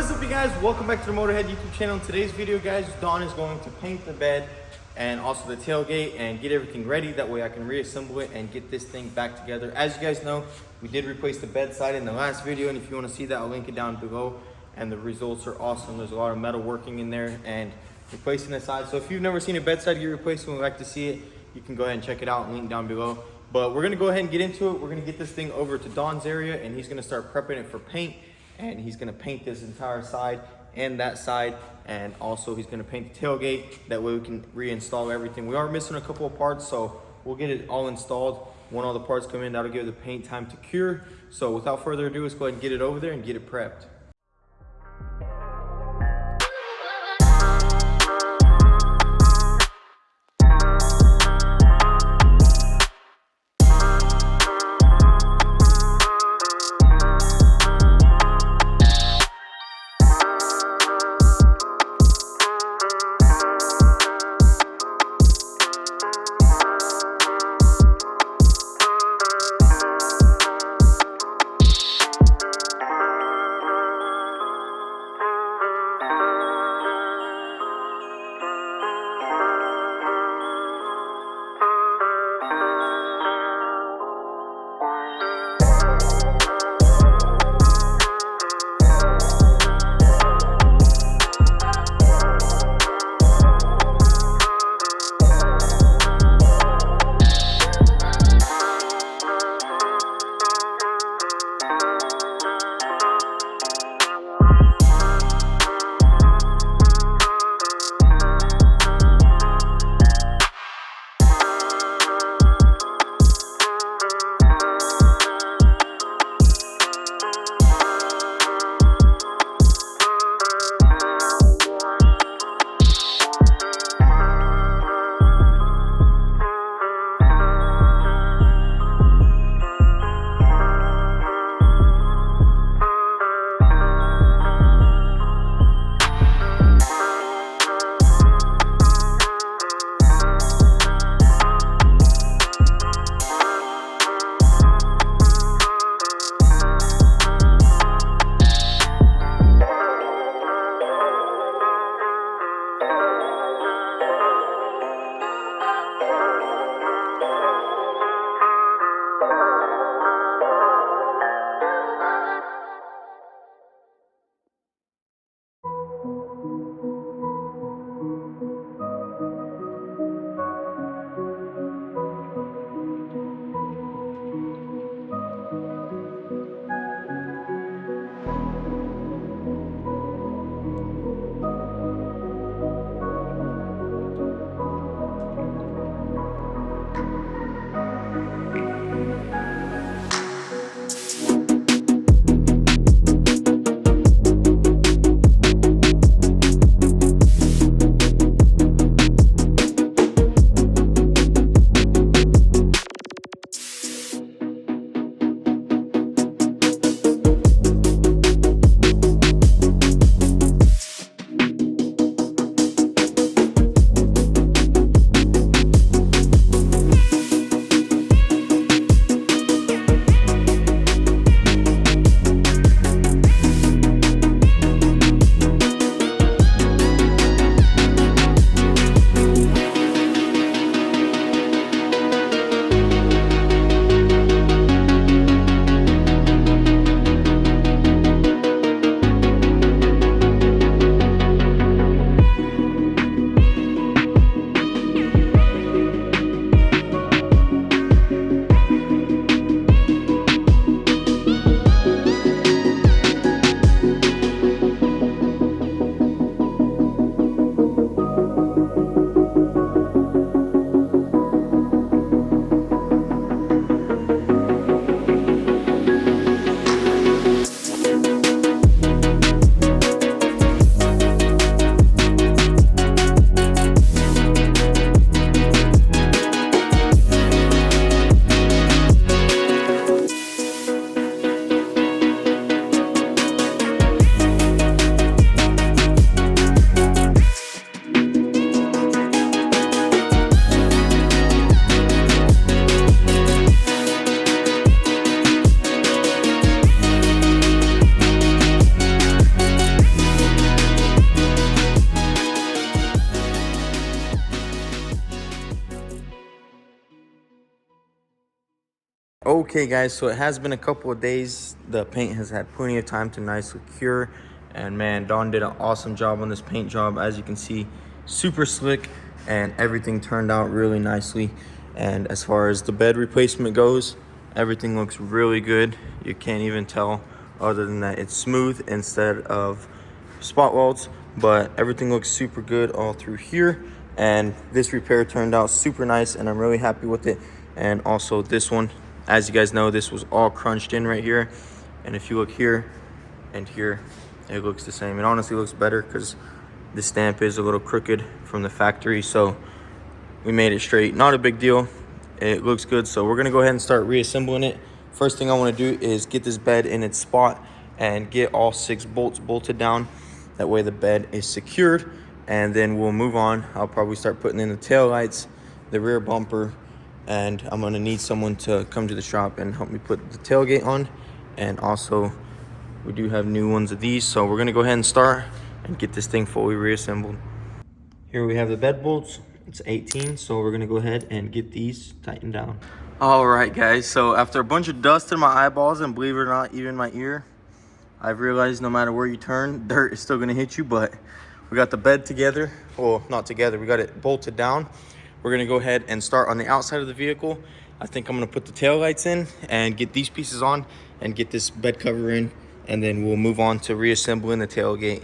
What is up, you guys? Welcome back to the Motorhead YouTube channel. In today's video, guys, Dawn is going to paint the bed and also the tailgate and get everything ready. That way I can reassemble it and get this thing back together. As you guys know, we did replace the bed side in the last video, and if you want to see that, I'll link it down below. And the results are awesome. There's a lot of metal working in there and replacing the side. So if you've never seen a bed side get replaced and would like to see it, you can go ahead and check it out, link down below. But we're gonna go ahead and get into it. We're gonna get this thing over to Dawn's area, and he's gonna start prepping it for paint. And he's gonna paint this entire side and that side, and also he's gonna paint the tailgate. That way we can reinstall everything. We are missing a couple of parts, so we'll get it all installed. When all the parts come in, that'll give the paint time to cure. So without further ado, let's go ahead and get it over there and get it prepped. Okay guys, so it has been a couple of days. The paint has had plenty of time to nicely cure, and man, Don did an awesome job on this paint job. As you can see, super slick, and everything turned out really nicely. And as far as the bed replacement goes, everything looks really good. You can't even tell other than that it's smooth instead of spot welds, but everything looks super good all through here. And this repair turned out super nice, and I'm really happy with it. And also this one, as you guys know, this was all crunched in right here, and if you look here and here, it looks the same. It honestly looks better because the stamp is a little crooked from the factory, so we made it straight. Not a big deal, it looks good. So we're gonna go ahead and start reassembling it. First thing I want to do is get this bed in its spot and get all 6 bolts bolted down. That way the bed is secured, and then we'll move on. I'll probably start putting in the tail lights, the rear bumper, and I'm gonna need someone to come to the shop and help me put the tailgate on. And also we do have new ones of these, so we're gonna go ahead and start and get this thing fully reassembled. Here we have the bed bolts. It's 18, so we're gonna go ahead and get these tightened down. All right guys, so after a bunch of dust in my eyeballs, and believe it or not, even my ear, I've realized no matter where you turn, dirt is still gonna hit you. But we got the bed together. Well, not together, we got it bolted down. We're gonna go ahead and start on the outside of the vehicle. I think I'm gonna put the tail lights in and get these pieces on and get this bed cover in, and then we'll move on to reassembling the tailgate.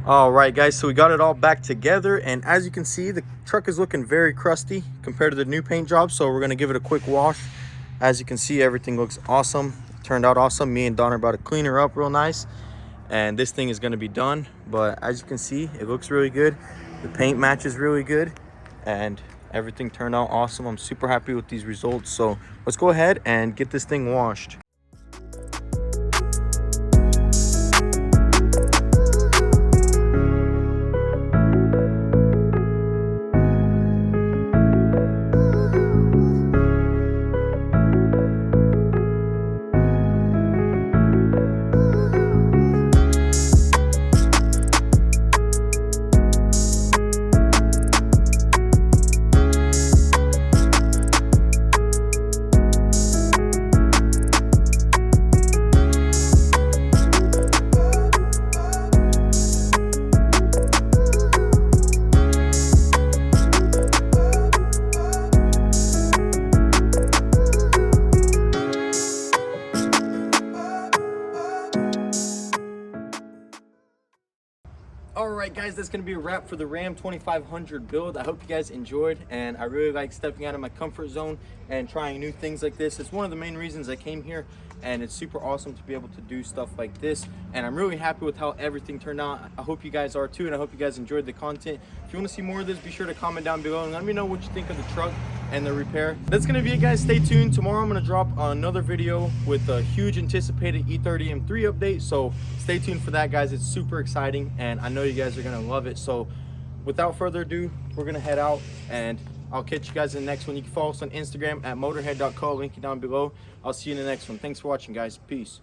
All right guys, so we got it all back together, and as you can see, the truck is looking very crusty compared to the new paint job, so we're gonna give it a quick wash. As you can see, everything looks awesome. It turned out awesome. Me and Don are about to clean her up real nice, and this thing is gonna be done. But as you can see, it looks really good. The paint matches really good, and everything turned out awesome. I'm super happy with these results, so let's go ahead and get this thing washed. Alright guys, that's going to be a wrap for the Ram 2500 build. I hope you guys enjoyed, and I really like stepping out of my comfort zone and trying new things like this. It's one of the main reasons I came here, and it's super awesome to be able to do stuff like this, and I'm really happy with how everything turned out. I hope you guys are too, and I hope you guys enjoyed the content. If you want to see more of this, be sure to comment down below and let me know what you think of the truck and the repair. That's going to be it guys. Stay tuned. Tomorrow I'm going to drop another video with a huge anticipated E30 M3 update, so stay tuned for that guys. It's super exciting and I know you guys are going to love it. So without further ado, we're going to head out and I'll catch you guys in the next one. You can follow us on Instagram at motorhead.co, link it down below. I'll see you in the next one. Thanks for watching guys. Peace.